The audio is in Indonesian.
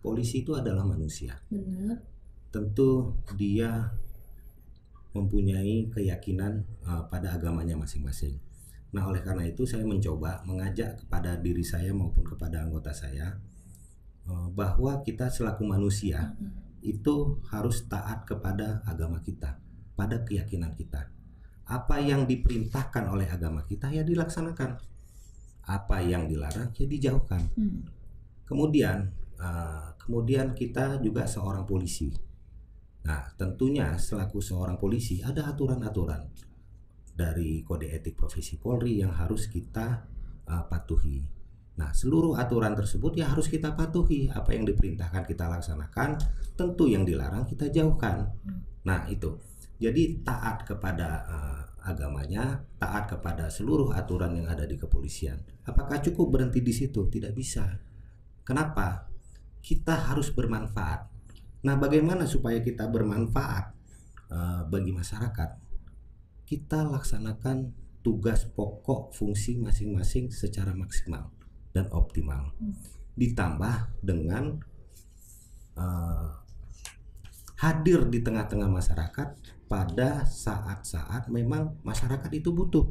polisi itu adalah manusia. Benar. Tentu dia mempunyai keyakinan pada agamanya masing-masing. Nah, oleh karena itu saya mencoba mengajak kepada diri saya maupun kepada anggota saya bahwa kita selaku manusia itu harus taat kepada agama kita, pada keyakinan kita. Apa yang diperintahkan oleh agama kita ya dilaksanakan. Apa yang dilarang ya dijauhkan. Kemudian kita juga seorang polisi. Nah, tentunya selaku seorang polisi ada aturan-aturan dari kode etik profesi Polri yang harus kita patuhi. Nah, seluruh aturan tersebut ya harus kita patuhi. Apa yang diperintahkan kita laksanakan, tentu yang dilarang kita jauhkan. Nah, itu. Jadi taat kepada agamanya, taat kepada seluruh aturan yang ada di kepolisian. Apakah cukup berhenti di situ? Tidak bisa. Kenapa? Kita harus bermanfaat. Nah, bagaimana supaya kita bermanfaat bagi masyarakat? Kita laksanakan tugas pokok fungsi masing-masing secara maksimal dan optimal. Ditambah dengan hadir di tengah-tengah masyarakat pada saat-saat memang masyarakat itu butuh.